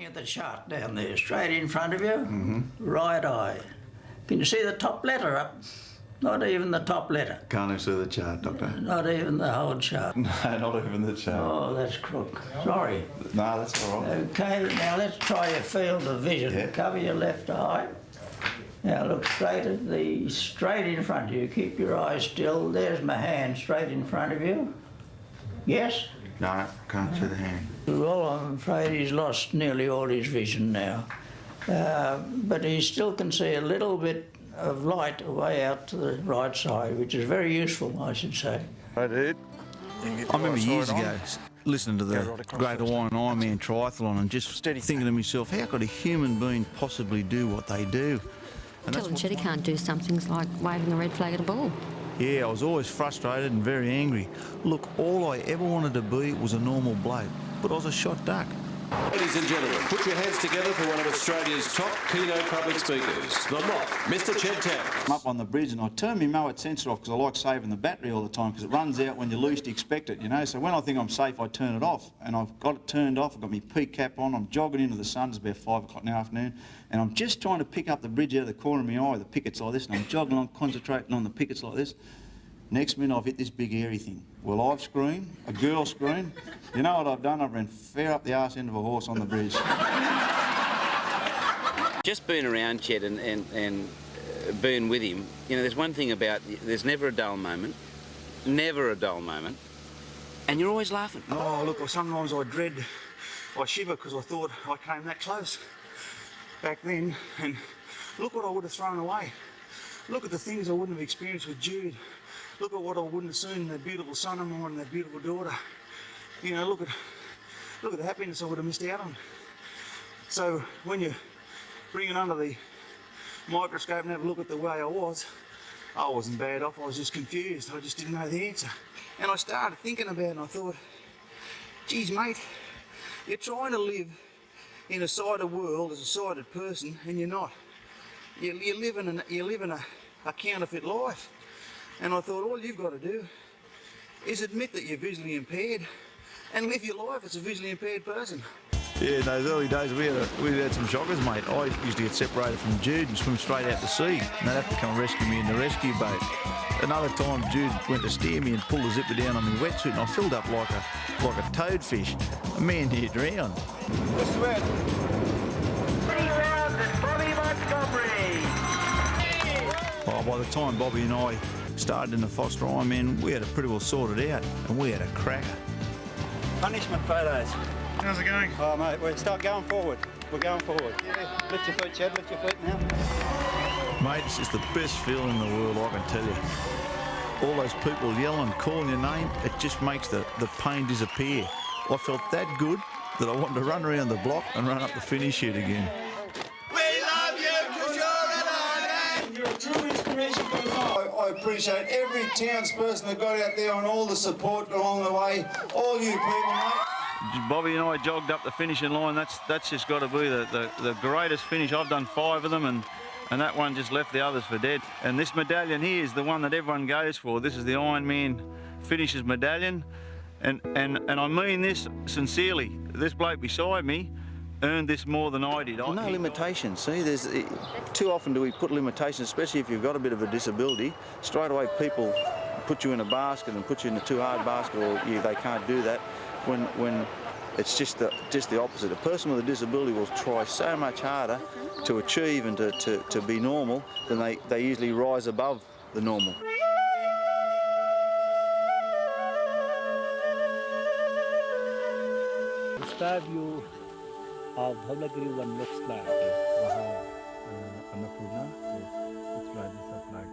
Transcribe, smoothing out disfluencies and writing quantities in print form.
at the chart down there, straight in front of you, right eye. Can you see the top letter up? Not even the top letter. Can't even see the chart, Doctor. Not even the whole chart. No, not even the chart. Oh, that's crook. Sorry. No, that's all right. Okay, now let's try your field of vision. Yeah. Cover your left eye. Now look straight in front of you. Keep your eyes still. There's my hand straight in front of you. Yes? No, can't see the hand. Well, I'm afraid he's lost nearly all his vision now. But he still can see a little bit of light away out to the right side, which is very useful, I should say. Hey, dude. I remember years ago listening to the Great Hawaiian Ironman triathlon and just thinking to myself, how could a human being possibly do what they do? And Telling Chetty can't do some things like waving a red flag at a ball. yeah, I was always frustrated and very angry. Look, all I ever wanted to be was a normal bloke, but I was a shot duck. Ladies and gentlemen, put your hands together for one of Australia's top keynote public speakers, the Moth, Mr. Ched Towers. I'm up on the bridge and I turn my mower sensor off because I like saving the battery all the time because it runs out when you least expect it, you know. So when I think I'm safe, I turn it off. And I've got it turned off, I've got my peak cap on, I'm jogging into the sun, it's about 5 o'clock in the afternoon, and I'm just trying to pick up the bridge out of the corner of my eye, the pickets like this, and I'm jogging along, concentrating on the pickets like this. Next minute I've hit this big hairy thing. Well, I've screamed, a girl screamed. You know what I've done? I've ran fair up the arse end of a horse on the bridge. Just being around Chet and being with him, you know, there's one thing about, there's never a dull moment, never a dull moment, and you're always laughing. Oh, look, sometimes I shiver because I thought I came that close back then, and look what I would have thrown away. Look at the things I wouldn't have experienced with Jude. Look at what I wouldn't have seen in that beautiful son of mine and that beautiful daughter. You know, look at the happiness I would have missed out on. So when you bring it under the microscope and have a look at the way I wasn't bad off, I was just confused. I just didn't know the answer. And I started thinking about it and I thought, geez mate, you're trying to live in a sighted world as a sighted person and you're not. You live in a counterfeit life. And I thought all you've got to do is admit that you're visually impaired and live your life as a visually impaired person. Yeah, in those early days we had some shockers, mate. I used to get separated from Jude and swim straight out to sea, and they'd have to come and rescue me in the rescue boat. Another time Jude went to steer me and pulled the zipper down on my wetsuit and I filled up like a toadfish. A man near drowned. What's the word? 3,000, Bobby Montgomery. Oh, by the time Bobby and I started in the Foster Ironman, we had it pretty well sorted out, and we had a cracker. Punishment photos. How's it going? Oh, mate, we start going forward. We're going forward. Yeah. Lift your feet, Chad. Lift your feet now. Mate, it's just the best feeling in the world, I can tell you. All those people yelling, calling your name, it just makes the pain disappear. I felt that good that I wanted to run around the block and run up the finish chute again. We love you because you're an Ironman. You're a true inspiration for us all. I appreciate every townsperson that got out there and all the support along the way. All you people, mate. Bobby and I jogged up the finishing line. That's just got to be the greatest finish. I've done 5 of them, and that one just left the others for dead. And this medallion here is the one that everyone goes for. This is the Ironman finishes medallion, and I mean this sincerely. This bloke beside me earned this more than I did. No limitations. See, there's too often do we put limitations, especially if you've got a bit of a disability. Straight away, people put you in a basket and put you in a too hard basket, or they can't do that. When it's just the opposite. A person with a disability will try so much harder to achieve and to be normal than they usually rise above the normal. Star view of Dhaulagiri one looks like Annapurna. It's like this up like